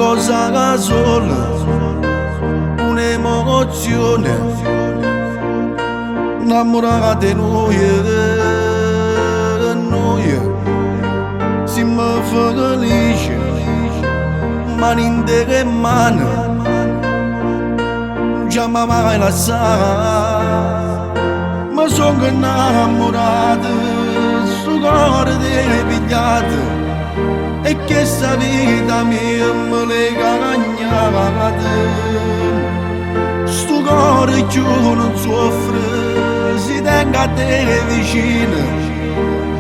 cosa sola, un'emozione, innamorata di noi, siamo felici, mani in terra e mano, non ci abbiamo mai lasciato, ma sono innamorato, sto cuore ti pigliato. E che sta vita mia me l'è cagnata. Sto cuore più non soffre, si tenga a te vicino.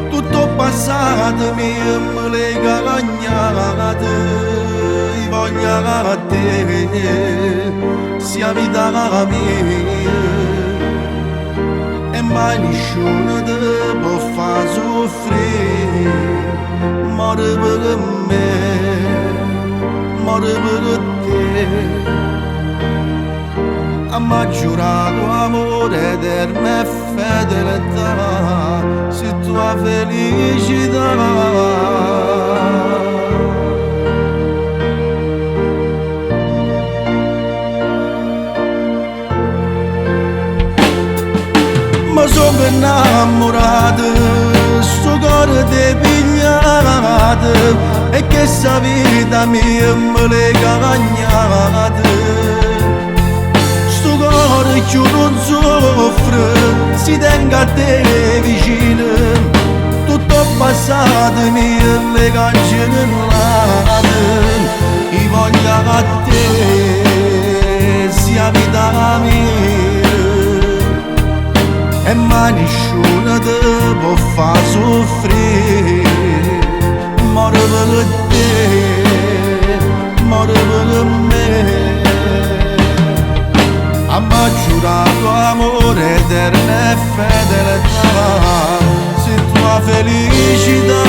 Tutto passato mia me l'è cagnata. I voglio a te, sia vita mia. E mai nessuno ti può far soffrire. Muore per me, muore per te. Ha giurato amore eterno e fedeltà, se tua felicità. Ma sono innamorato, sto cuore ti pigliato, e che sta vita mia me l'è cagnata. Sto cuore più non soffre, si tenga a te vicino. Tutto passato mia le cancellate. I voglio a te, sia vita mia. E mai nessuno ti può far soffrire. Muore per te, muore per me. Ha giurato amore eterno e fedeltà, se tua felicità.